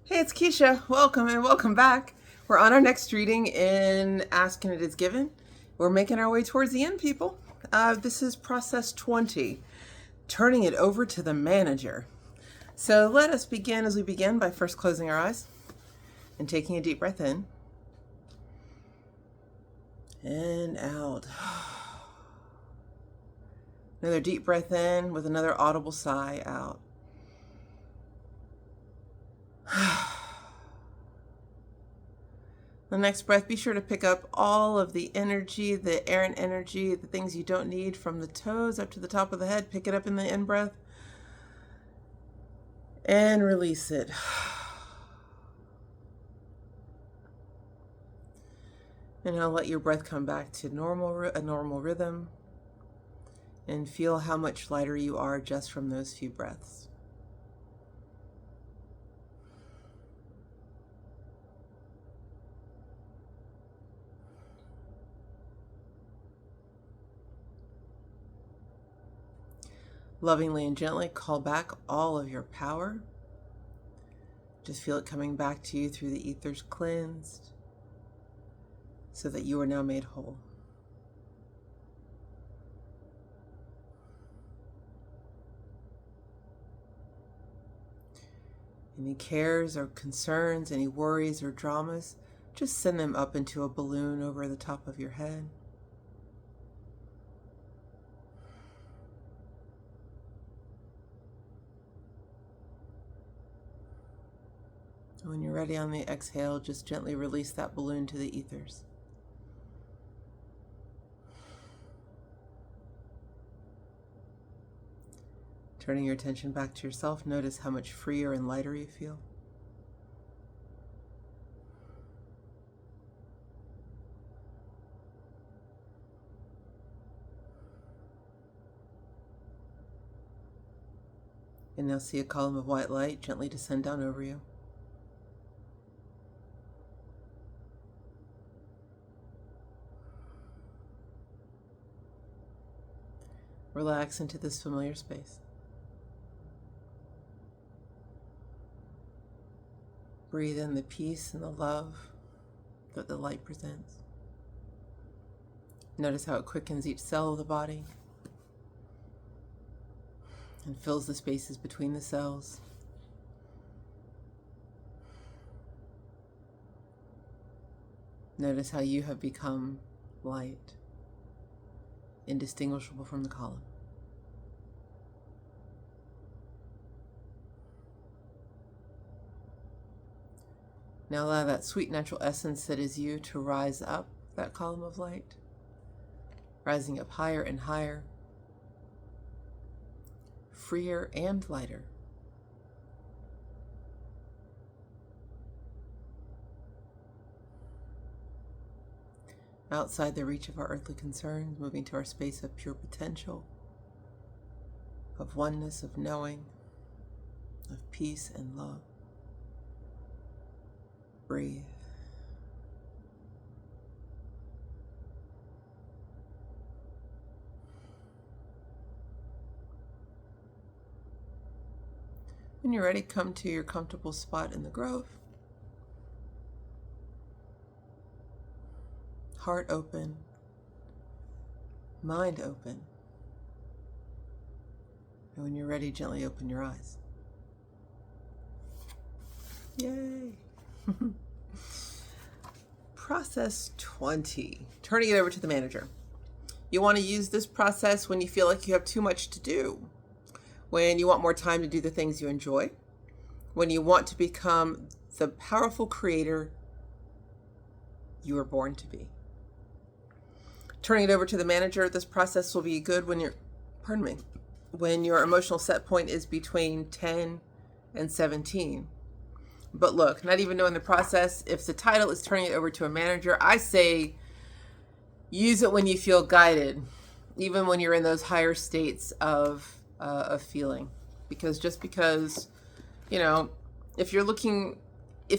Hey, it's Keisha. Welcome and welcome back. We're on our next reading in Ask and It Is Given. We're making our way towards the end, people. This is process 20, turning it over to the manager. So let us begin as we begin by first closing our eyes and taking a deep breath in and out. Another deep breath in with another audible sigh out. The next breath, be sure to pick up all of the energy, the errant energy, the things you don't need from the toes up to the top of the head. Pick it up in the in-breath and release it. And now let your breath come back to a normal rhythm, and feel how much lighter you are just from those few breaths. Lovingly and gently call back all of your power. Just feel it coming back to you through the ethers cleansed, so that you are now made whole. Any cares or concerns, any worries or dramas, just send them up into a balloon over the top of your head. When you're ready on the exhale, just gently release that balloon to the ethers. Turning your attention back to yourself, notice how much freer and lighter you feel. And now see a column of white light gently descend down over you. Relax into this familiar space. Breathe in the peace and the love that the light presents. Notice how it quickens each cell of the body and fills the spaces between the cells. Notice how you have become light, indistinguishable from the column. Now allow that sweet natural essence that is you to rise up that column of light, rising up higher and higher, freer and lighter. Outside the reach of our earthly concerns, moving to our space of pure potential, of oneness, of knowing, of peace and love. Breathe. When you're ready, come to your comfortable spot in the grove. Heart open, mind open. And when you're ready, gently open your eyes. Yay! Process 20, turning it over to the manager. You want to use this process when you feel like you have too much to do, when you want more time to do the things you enjoy, when you want to become the powerful creator you were born to be. Turning it over to the manager, this process will be good when when your emotional set point is between 10 and 17. But look, not even knowing the process, if the title is turning it over to a manager, I say use it when you feel guided, even when you're in those higher states of feeling. Because just because, if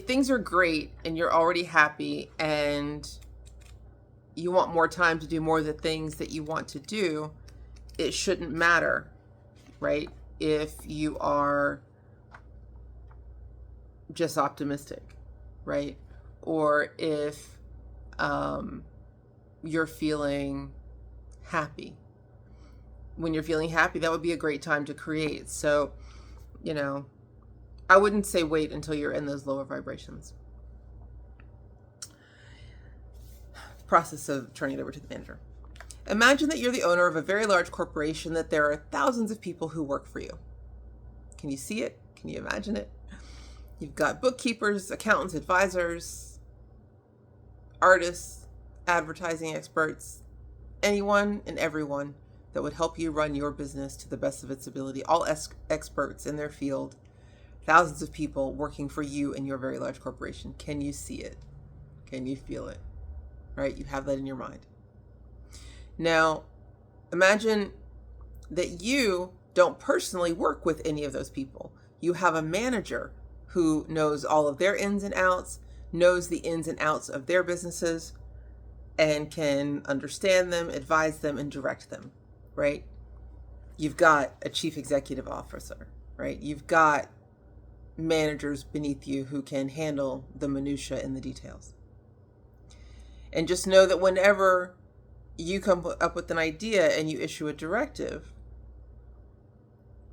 things are great and you're already happy and you want more time to do more of the things that you want to do, it shouldn't matter, right? If you are just optimistic, right? Or if you're feeling happy. When you're feeling happy, that would be a great time to create. So, I wouldn't say wait until you're in those lower vibrations. Process of turning it over to the manager. Imagine that you're the owner of a very large corporation, that there are thousands of people who work for you. Can you see it? Can you imagine it? You've got bookkeepers, accountants, advisors, artists, advertising experts, anyone and everyone that would help you run your business to the best of its ability, all experts in their field, thousands of people working for you in your very large corporation. Can you see it? Can you feel it? Right? You have that in your mind. Now, imagine that you don't personally work with any of those people. You have a manager who knows all of their ins and outs, knows the ins and outs of their businesses, and can understand them, advise them, and direct them, right? You've got a chief executive officer, right? You've got managers beneath you who can handle the minutia and the details. And just know that whenever you come up with an idea and you issue a directive,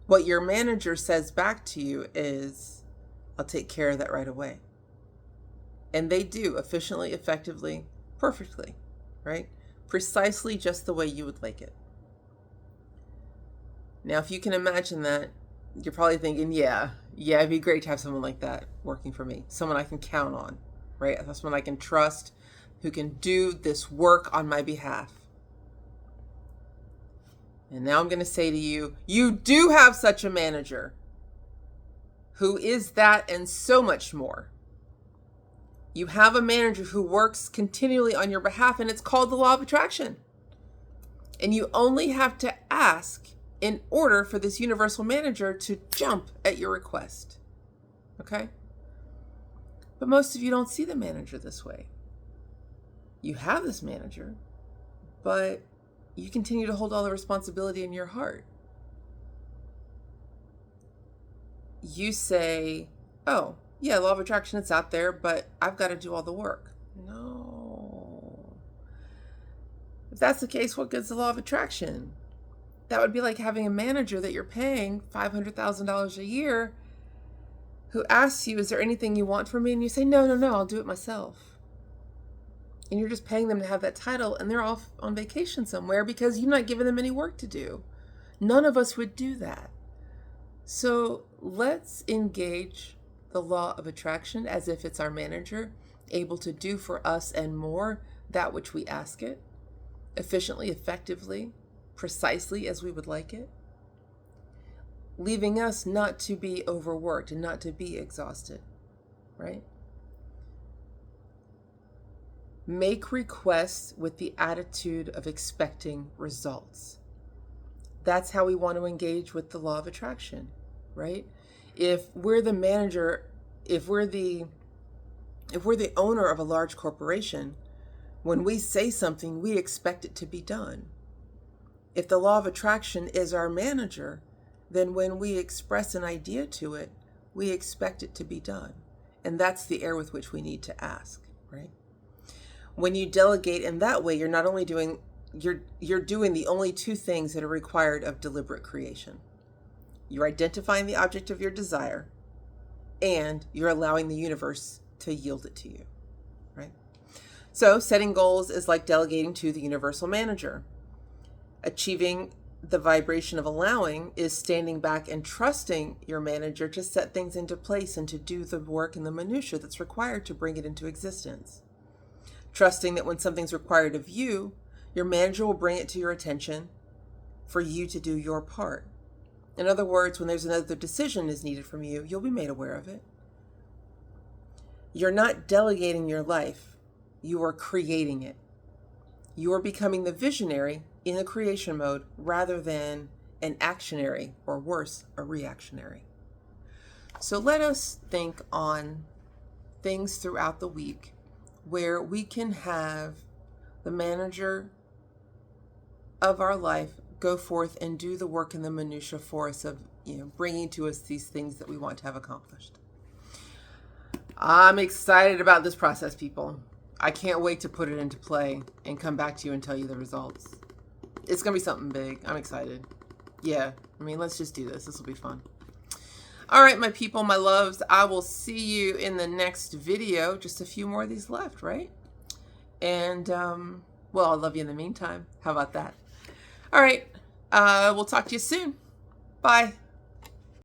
what your manager says back to you is, I'll take care of that right away. And they do, efficiently, effectively, perfectly, right? Precisely just the way you would like it. Now, if you can imagine that, you're probably thinking, yeah, it'd be great to have someone like that working for me. Someone I can count on, right? Someone I can trust, who can do this work on my behalf. And now I'm going to say to you, you do have such a manager who is that and so much more. You have a manager who works continually on your behalf, and it's called the law of attraction. And you only have to ask in order for this universal manager to jump at your request. Okay? But most of you don't see the manager this way. You have this manager, but you continue to hold all the responsibility in your heart. You say, oh, yeah, law of attraction, it's out there, but I've got to do all the work. No. If that's the case, what good's the law of attraction? That would be like having a manager that you're paying $500,000 a year who asks you, is there anything you want from me? And you say, no, I'll do it myself. And you're just paying them to have that title, and they're off on vacation somewhere because you're not giving them any work to do. None of us would do that. So let's engage the law of attraction as if it's our manager, able to do for us and more that which we ask it, efficiently, effectively, precisely as we would like it, leaving us not to be overworked and not to be exhausted, right? Make requests with the attitude of expecting results. That's how we want to engage with the law of attraction, right? If we're the manager, if we're the owner of a large corporation, when we say something, we expect it to be done. If the law of attraction is our manager, then when we express an idea to it, we expect it to be done. And that's the air with which we need to ask, right? When you delegate in that way, you're not only doing, you're doing the only two things that are required of deliberate creation. You're identifying the object of your desire, and you're allowing the universe to yield it to you, right? So setting goals is like delegating to the universal manager. Achieving the vibration of allowing is standing back and trusting your manager to set things into place and to do the work and the minutia that's required to bring it into existence. Trusting that when something's required of you, your manager will bring it to your attention for you to do your part. In other words, when there's another decision is needed from you, you'll be made aware of it. You're not delegating your life, you are creating it. You are becoming the visionary in the creation mode rather than an actionary, or worse, a reactionary. So let us think on things throughout the week where we can have the manager of our life go forth and do the work in the minutia for us of, bringing to us these things that we want to have accomplished. I'm excited about this process, people. I can't wait to put it into play and come back to you and tell you the results. It's going to be something big. I'm excited. Yeah, I mean, let's just do this. This will be fun. All right, my people, my loves, I will see you in the next video. Just a few more of these left, right? And, well, I'll love you in the meantime. How about that? All right, we'll talk to you soon. Bye.